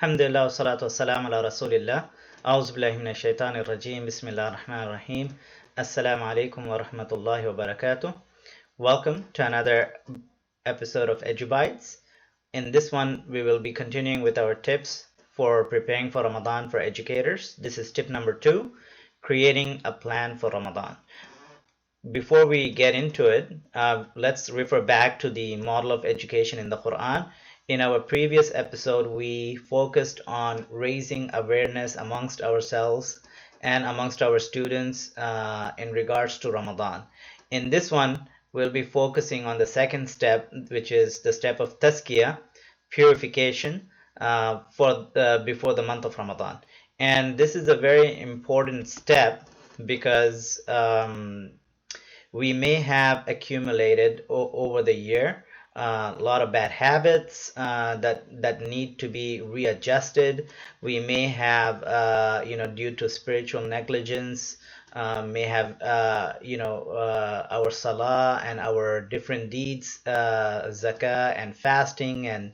Alhamdulillah, wassalatu wassalamu ala rasulillah. A'udhu billahi minash shaitanir rajim. Bismillahir rahmanir rahim. Assalamu alaikum wa rahmatullahi wa barakatuh. Welcome to another episode of Bytes. In this one, we will be continuing with our tips for preparing for Ramadan for educators. This is tip number 2, creating a plan for Ramadan. Before we get into it, let's refer back to the model of education in the Quran. In our previous episode, we focused on raising awareness amongst ourselves and amongst our students in regards to Ramadan. In this one, we'll be focusing on the second step, which is the step of tazkiyah, purification, before the month of Ramadan. And this is a very important step because we may have accumulated over the year a lot of bad habits that need to be readjusted. We may have, due to spiritual negligence, may have, our salah and our different deeds, zakah and fasting and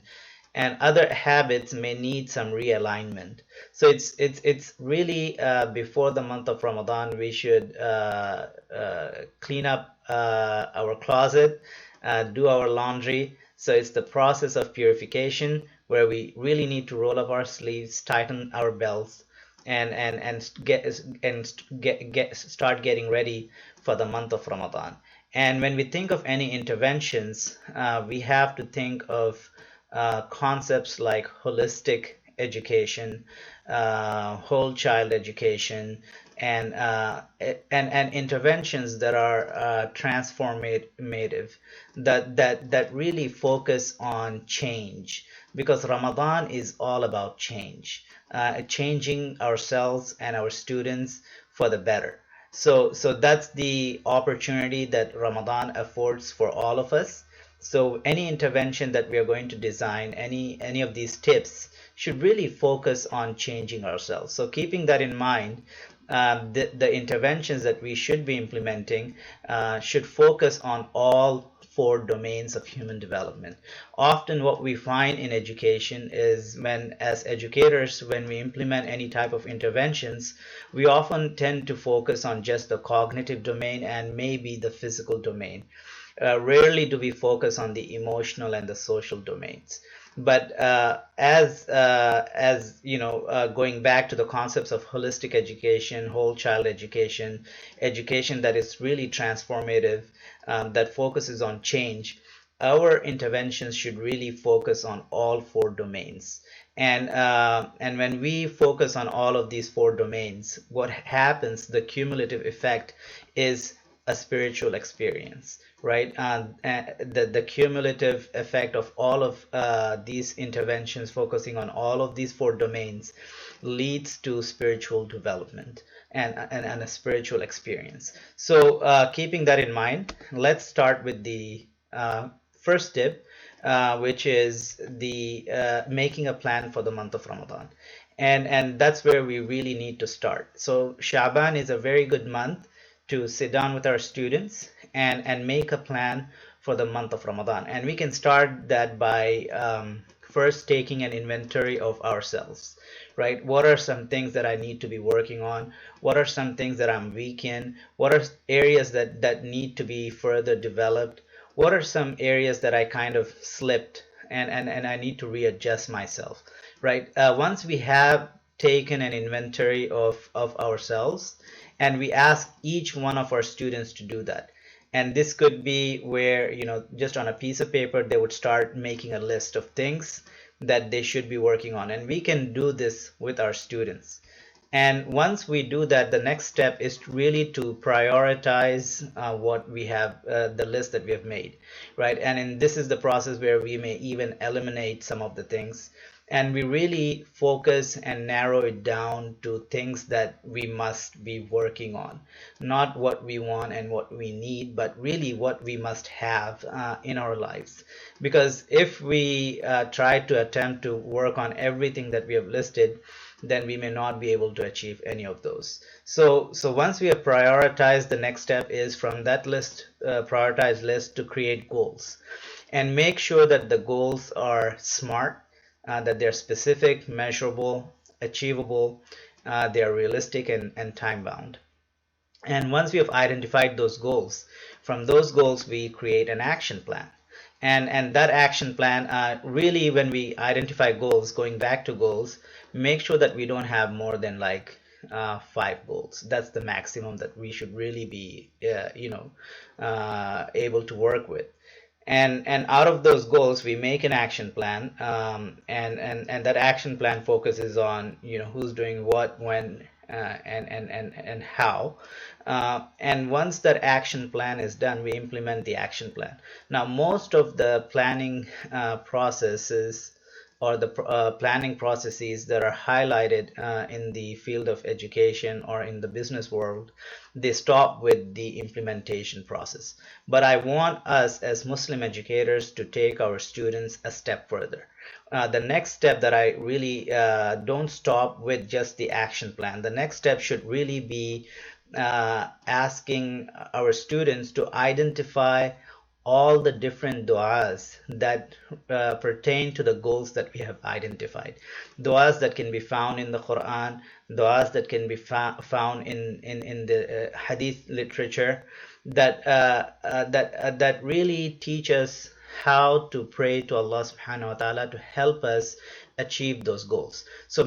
other habits may need some realignment. So it's really before the month of Ramadan we should clean up our closet, do our laundry. So it's the process of purification where we really need to roll up our sleeves, tighten our belts, and start getting ready for the month of Ramadan. And when we think of any interventions, we have to think of concepts like holistic education, whole child education, and interventions that are transformative, that really focus on change, because Ramadan is all about change, changing ourselves and our students for the better. So that's the opportunity that Ramadan affords for all of us. So any intervention that we are going to design, any of these tips should really focus on changing ourselves. So keeping that in mind, the interventions that we should be implementing should focus on all 4 domains of human development. Often what we find in education is as educators, when we implement any type of interventions, we often tend to focus on just the cognitive domain and maybe the physical domain. Rarely do we focus on the emotional and the social domains. But going back to the concepts of holistic education, whole child education, education that is really transformative, that focuses on change, our interventions should really focus on all 4 domains. And when we focus on all of these 4 domains, what happens, the cumulative effect is a spiritual experience, right? The cumulative effect of all of these interventions focusing on all of these 4 domains leads to spiritual development and a spiritual experience. So keeping that in mind, let's start with the first tip, which is the making a plan for the month of Ramadan. And that's where we really need to start. So Shaban is a very good month to sit down with our students and make a plan for the month of Ramadan. And we can start that by first taking an inventory of ourselves, right? What are some things that I need to be working on? What are some things that I'm weak in? What are areas that need to be further developed? What are some areas that I kind of slipped and I need to readjust myself, right? Once we have taken an inventory of ourselves, and we ask each one of our students to do that. And this could be where, just on a piece of paper, they would start making a list of things that they should be working on. And we can do this with our students. And once we do that, the next step is really to prioritize what we have, the list that we have made, right? And this is the process where we may even eliminate some of the things. And we really focus and narrow it down to things that we must be working on, not what we want and what we need, but really what we must have in our lives. Because if we try to attempt to work on everything that we have listed, then we may not be able to achieve any of those. So once we have prioritized, the next step is from that list, prioritized list, to create goals and make sure that the goals are smart. that they're specific, measurable, achievable, they're realistic and time bound. And once we have identified those goals, from those goals we create an action plan. And that action plan, really, when we identify goals, going back to goals, make sure that we don't have more than like 5 goals. That's the maximum that we should really be, able to work with. And out of those goals we make an action plan, and that action plan focuses on who's doing what, when, and how. And once that action plan is done, we implement the action plan. Now, most of the planning processes, or the planning processes that are highlighted in the field of education or in the business world, they stop with the implementation process. But I want us as Muslim educators to take our students a step further. The next step that I really don't stop with just the action plan. The next step should really be asking our students to identify all the different du'as that pertain to the goals that we have identified. Du'as that can be found in the Quran, du'as that can be found in the hadith literature, that really teach us how to pray to Allah subhanahu wa ta'ala to help us achieve those goals. So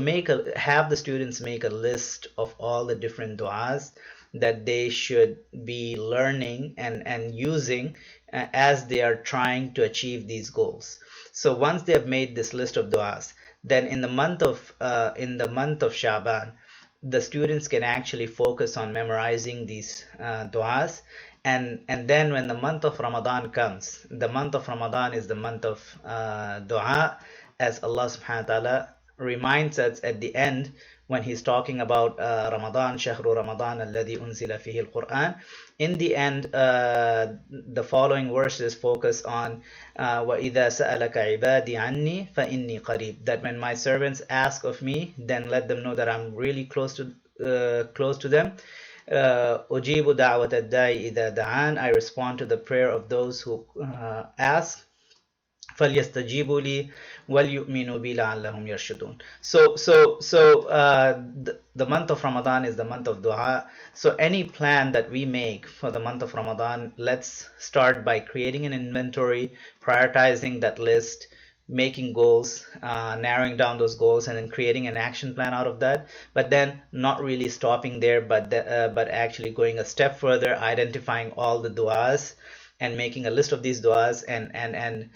have the students make a list of all the different du'as that they should be learning and using as they are trying to achieve these goals. So once they have made this list of du'as, then in the month of Shaban, the students can actually focus on memorizing these du'as. And then when the month of Ramadan comes, the month of Ramadan is the month of du'a, as Allah subhanahu wa ta'ala reminds us at the end when he's talking about Ramadan, Shahru Ramadan alladhi unzila fihi al-Quran. In the end, the following verses focus on وَإِذَا سَأَلَكَ عِبَادِي عَنِّي فَإِنِّي قَرِيبٌ, that when my servants ask of me, then let them know that I'm really close to them. أُجِيبُ دَعْوَةَ الدَّاعِ إِذَا دَعَانِ, I respond to the prayer of those who ask. فَلْيَسْتَجِيبُوا لِي وَلْيُؤْمِنُوا بِي لَعَلَّهُمْ يَرْشُدُونَ. So the month of Ramadan is the month of dua. So any plan that we make for the month of Ramadan, let's start by creating an inventory, prioritizing that list, making goals, narrowing down those goals, and then creating an action plan out of that. But then not really stopping there, but actually going a step further, identifying all the du'as and making a list of these du'as and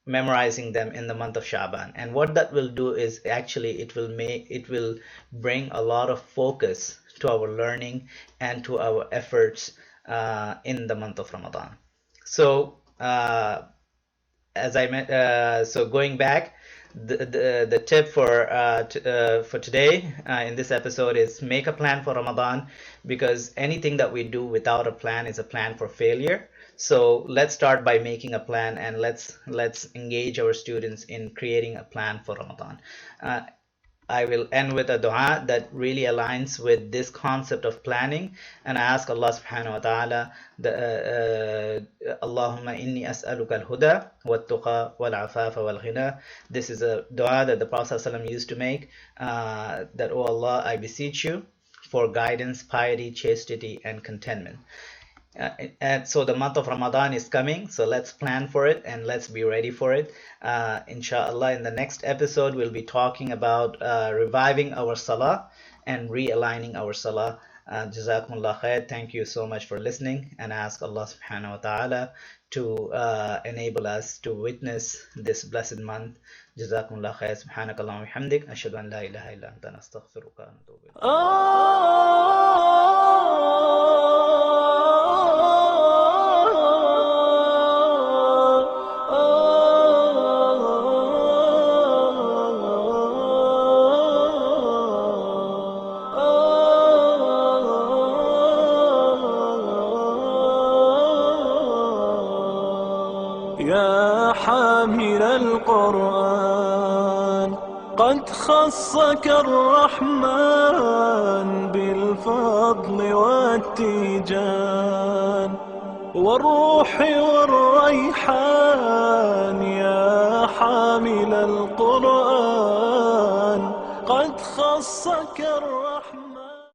memorizing them in the month of Shaban. And what that will do is actually it will bring a lot of focus to our learning and to our efforts in the month of Ramadan. So as I meant, so going back, the tip for today in this episode is make a plan for Ramadan, because anything that we do without a plan is a plan for failure. So let's start by making a plan, and let's engage our students in creating a plan for Ramadan. I will end with a dua that really aligns with this concept of planning, and I ask Allah subhanahu wa ta'ala, Allahumma inni as'aluka al-huda wat-tuqa wal-afafa wal-ghina. This is a dua that the Prophet ﷺ used to make, that, oh Allah, I beseech you for guidance, piety, chastity, and contentment. And so the month of Ramadan is coming, so let's plan for it and let's be ready for it. Inshallah, in the next episode, we'll be talking about reviving our salah and realigning our salah. Jazakumullah khair. Thank you so much for listening, and I ask Allah subhanahu wa ta'ala to enable us to witness this blessed month. Jazakumullah khair. Subhanakallahumma wa bihamdik. Ashhadu an la ilaha illa anta nastaghfiruka wa natubu يا حامل القرآن قد خصك الرحمن بالفضل والتيجان والروح والريحان. يا حامل القرآن قد خصك الرحمن.